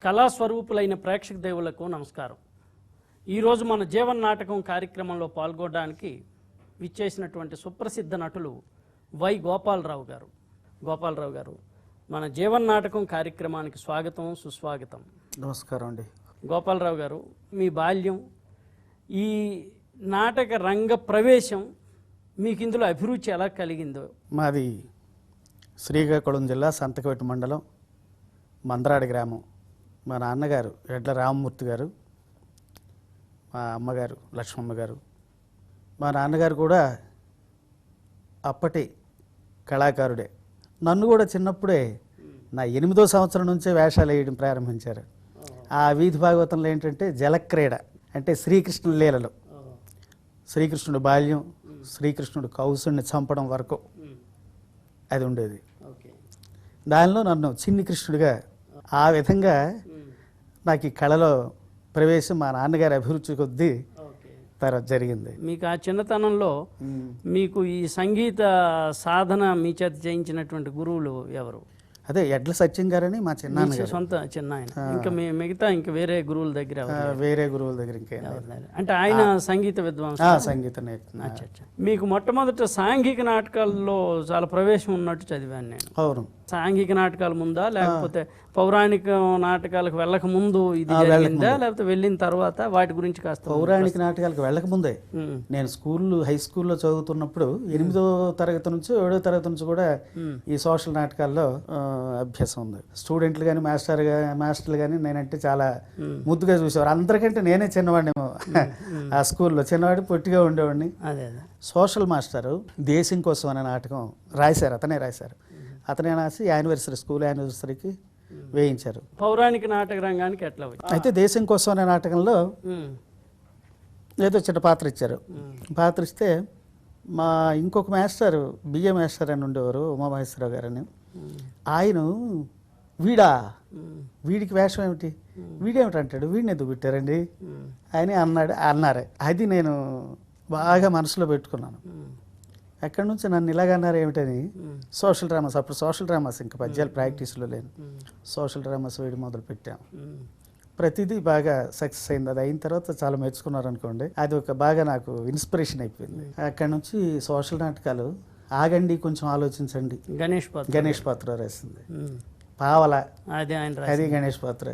కళాస్వరూపులైన ప్రేక్షక దేవులకు నమస్కారం. ఈరోజు మన జీవన నాటకం కార్యక్రమంలో పాల్గొనడానికి విచ్చేసినటువంటి సుప్రసిద్ధ నటులు వై గోపాలరావు గారు. గోపాలరావు గారు, మన జీవన నాటకం కార్యక్రమానికి స్వాగతం, సుస్వాగతం. నమస్కారం అండి. గోపాలరావు గారు, మీ బాల్యం, ఈ నాటక రంగ ప్రవేశం మీకు ఇందులో అభిరుచి ఎలా కలిగిందో? మాది శ్రీకాకుళం జిల్లా సంతకవేట మండలం మందరాడి గ్రామం. మా నాన్నగారు ఎడ్ల రామమూర్తి గారు, మా అమ్మగారు లక్ష్మమ్మ గారు. మా నాన్నగారు కూడా అప్పటి కళాకారుడే. నన్ను కూడా చిన్నప్పుడే నా 8వ సంవత్సరం నుంచే వేషాలు వేయడం ప్రారంభించారు. ఆ వీధి భాగవతంలో ఏంటంటే జలక్రీడ, అంటే శ్రీకృష్ణుల లీలలో శ్రీకృష్ణుడు బాల్యం, శ్రీకృష్ణుడు కౌసుని చంపడం వరకు అది ఉండేది. దానిలో నన్ను చిన్ని కృష్ణుడిగా, ఆ విధంగా నాకు ఈ కళలో ప్రవేశం మా నాన్నగారి అభిరుచి కొద్దీ తర్వాత జరిగింది. మీకు ఆ చిన్నతనంలో మీకు ఈ సంగీత సాధన మీ చేత చేయించినటువంటి గురువులు ఎవరు? అదే ఎడ్ల సత్యం గారని మా చిన్నాన్నగారు, సొంత చిన్న ఆయన. ఇంకా మిగతా ఇంకా వేరే గురువుల దగ్గర వేరే గురువుల దగ్గర ఇంకా అంటే ఆయన సంగీత విద్వాంస, సంగీత మీకు మొట్టమొదట సాంఘిక నాటకాల్లో చాలా ప్రవేశం ఉన్నట్టు చదివాను నేను. అవును. సాంఘిక నాటకాల ముందా, లేకపోతే పౌరాణిక నాటకాలకు వెళ్ళక ముందు ఇది జరిగిందా, లేకపోతే వెళ్ళిన తర్వాత వాటి గురించి కాస్త? పౌరాణిక నాటకాలకు వెళ్ళక ముందే నేను హై స్కూల్లో చదువుతున్నప్పుడు 8వ తరగతి నుంచి 7వ తరగతి నుంచి కూడా ఈ సోషల్ నాటకాల్లో అభ్యాసం ఉంది. స్టూడెంట్లు కానీ మాస్టర్లు కానీ నేనంటే చాలా ముద్దుగా చూసేవారు. అందరికంటే నేనే చిన్నవాడినేమో ఆ స్కూల్లో. చిన్నవాడి పొట్టిగా ఉండేవాడిని. సోషల్ మాస్టరు దేశం కోసం అనే నాటకం అతనే రాశారు. అతనే రాసి స్కూల్ యానివర్సరీకి వేయించారు. పౌరాణిక నాటక రంగానికి ఎట్లా వచ్చి? అయితే దేశం కోసం అనే నాటకంలో ఏదో చిన్న పాత్ర ఇచ్చారు. పాత్ర ఇస్తే మా ఇంకొక మాస్టర్, బిఏ మాస్టర్ అని ఉండేవారు, ఉమామహేశ్వరరావు గారని. ఆయన వీడికి వేషం ఏమిటి, వీడేమిటి అంటాడు, వీడిని ఎందుకు పెట్టారండి అని అన్నారు. అది నేను బాగా మనసులో పెట్టుకున్నాను. ఎక్కడి నుంచి నన్ను ఇలాగన్నారు ఏమిటని సోషల్ డ్రామాస్, అప్పుడు సోషల్ డ్రామాస్ ఇంకా పద్యాలు ప్రాక్టీస్లో లేను, సోషల్ డ్రామాస్ వేయడం మొదలు పెట్టాం. ప్రతిదీ బాగా సక్సెస్ అయింది. అది అయిన తర్వాత చాలా మెచ్చుకున్నారు అనుకోండి. అది బాగా నాకు ఇన్స్పిరేషన్ అయిపోయింది. అక్కడ నుంచి సోషల్ నాటకాలు ఆగండి కొంచెం ఆలోచించండి, గణేష్ పాత్ర రాసింది. పావల అది గణేష్ పాత్ర.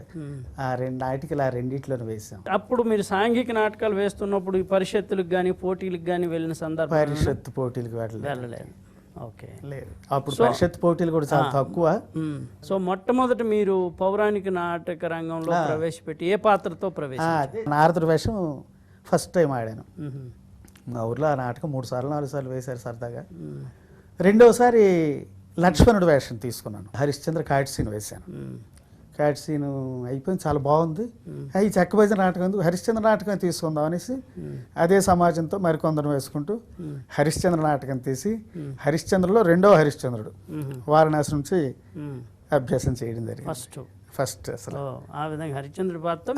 ఆ నాటికలు ఆ రెండిట్లోనే వేసాం. అప్పుడు మీరు సాంఘిక నాటకాలు వేస్తున్నప్పుడు ఈ పరిషత్తులకు కానీ పోటీలకు కానీ వెళ్ళిన సందర్భం? పరిషత్ పోటీలకు వెళ్ళలేదు. ఓకే, లేదు. అప్పుడు పరిషత్ పోటీలు కూడా చాలా తక్కువ. సో మొట్టమొదటి మీరు పౌరాణిక నాటక రంగంలో ప్రవేశపెట్టి ఏ పాత్రతో ప్రవేశించారు? నారదుడి వేషం ఫస్ట్ టైం ఆడాను. మా ఊర్లో ఆ నాటకం 3 సార్లు 4 సార్లు వేశారు సరదాగా. రెండోసారి లక్ష్మణుడు వేషం తీసుకున్నాను. హరిశ్చంద్ర కాట్ సీన్ వేశాను. కాట్ సీన్ అయిపోయింది, చాలా బాగుంది. ఈ చెక్కబజ నాటకం ఎందుకు, హరిశ్చంద్ర నాటకం తీసుకుందాం అనేసి అదే సమాజంతో మరికొందరు వేసుకుంటూ హరిశ్చంద్ర నాటకం తీసి హరిశ్చంద్రలో 2వ హరిశ్చంద్రుడు వారణాసి నుంచి అభ్యాసం చేయడం జరిగింది. ఫస్ట్ అసలు ఆ విధంగా హరిశ్చంద్రుడి పాత్ర.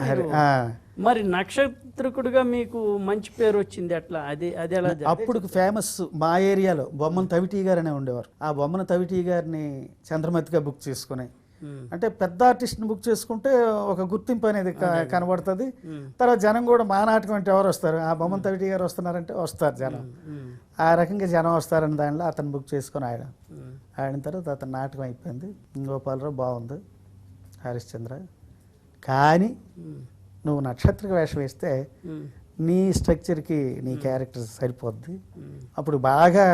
మరి నక్షత్రకుడిగా మీకు మంచి పేరు వచ్చింది అట్లా? అది ఎలా? అప్పుడు ఫేమస్ మా ఏరియాలో బొమ్మన తవిటి గారు అనే ఉండేవారు. ఆ బొమ్మన తవిటి గారిని చంద్రమతిగా బుక్ చేసుకుని, అంటే పెద్ద ఆర్టిస్ట్ని బుక్ చేసుకుంటే ఒక గుర్తింపు అనేది కనబడుతుంది. తర్వాత జనం కూడా మా నాటకం అంటే ఎవరు వస్తారు, ఆ బొమ్మన తవిటి గారు వస్తున్నారంటే వస్తారు జనం. ఆ రకంగా జనం వస్తారని దానిలో అతను బుక్ చేసుకుని ఆడిన తర్వాత అతని నాటకం అయిపోయింది. గోపాలరావు బాగుంది, హరిశ్చంద్ర. కానీ నువ్వు నక్షత్ర వేషం వేస్తే నీ స్ట్రక్చర్కి నీ క్యారెక్టర్ సరిపోద్ది, అప్పుడు బాగా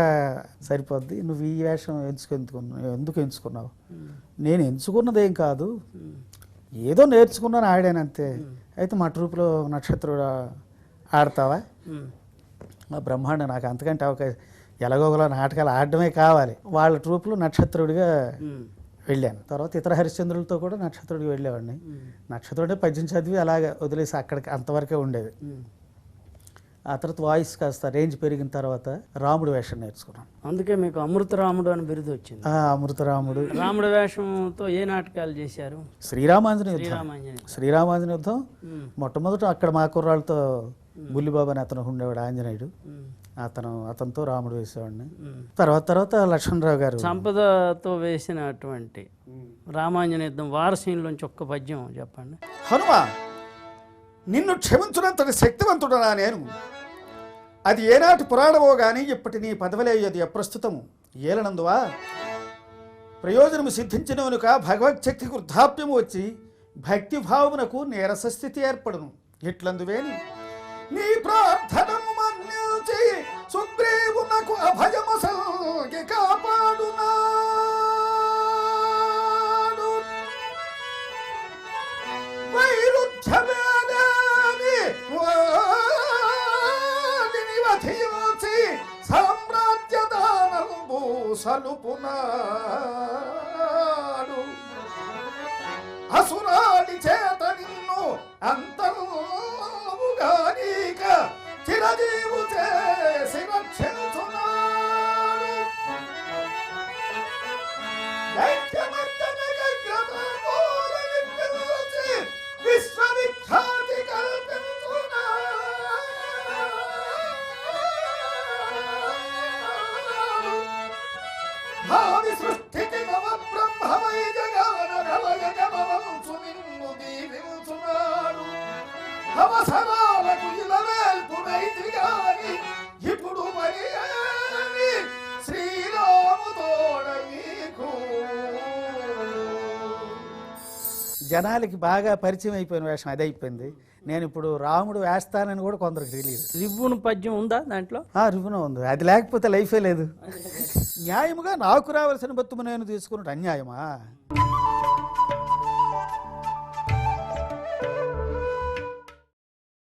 సరిపోద్ది. నువ్వు ఈ వేషం ఎందుకు ఎంచుకున్నావు? నేను ఎంచుకున్నదేం కాదు, ఏదో నేర్చుకున్నాను, ఆడాను అంతే. అయితే మా ట్రూప్లో నక్షత్రుడు ఆడతావా? మా బ్రహ్మాండ, నాకు అంతకంటే ఎలాగోగలా నాటకాలు ఆడడమే కావాలి. వాళ్ళ ట్రూప్లో నక్షత్రుడిగా వెళ్ళాను. తర్వాత ఇతర హరిశ్చంద్రులతో కూడా నక్షత్రుడికి వెళ్ళేవాడిని. నక్షత్రుడే పద్యం చదివి అలాగే వదిలేసి అక్కడికి అంతవరకే ఉండేది. ఆ తర్వాత వాయిస్ కాస్త రేంజ్ పెరిగిన తర్వాత రాముడు వేషం నేర్చుకున్నాను. అందుకే మీకు అమృతరాముడు అని బిరుదు వచ్చింది. అమృతరాముడు. రాముడు వేషంతో ఏ నాటకాలు చేశారు? శ్రీరామాంజనేయ యుద్ధం మొట్టమొదట అక్కడ మా కుర్రాళ్ళతో బుల్లిబాబు అని అతను ఉండేవాడు, ఆంజనేయుడు. అతనితో రాముడు వేసేవాడిని. తర్వాత లక్ష్మణరావు గారు సంపదతో వేసినటువంటి రామాంజన యుద్ధం వారసీన్లోంచి ఒక్క పద్యం చెప్పండి. హనుమ, నిన్ను క్షమించునంతటి శక్తివంతుడనా నేను? అది ఏనాటి పురాణమో గాని ఇప్పటి నీ పదవిలేయది అప్రస్తుతము. ఏలనందువా ప్రయోజనము సిద్ధించినవనుక భగవచ్చక్తి వృద్ధాప్యము వచ్చి భక్తిభావమునకు నీరస స్థితి ఏర్పడును. ఇట్లందువేని నీ ప్రార్థనము మన్నించి సుగ్రీవునకు అభయము సల్గి కాపాడునాడు. వైరుధ్యమేలేని వాడిని వధించి సామ్రాజ్య దానము సలుపునాడు. అసురాడి చేత నిన్ను అంతముగానీక చిరజీవు చేసి రక్షించునాడు. విశ్వవిఖ్యాతి కల్పించునాడు. భావి సృష్టికి నవ బ్రహ్మమై జగన గలయగమవంచు నిన్ను దీవించునాడు. అవసరాలకు ఇలవేల్పునైతి గాని ఇప్పుడు మరి శ్రీరాము తోడ నీకు. జనాలకి బాగా పరిచయం అయిపోయిన వేషం అది అయిపోయింది. నేను ఇప్పుడు రాముడు వేస్తానని కూడా కొందరికి తెలియదు. రివ్వును పద్యం ఉందా దాంట్లో? రివ్వున ఉంది. అది లేకపోతే లైఫే లేదు. న్యాయముగా నాకు రావాల్సిన బతుము నేను తీసుకున్నట్టు అన్యాయమా?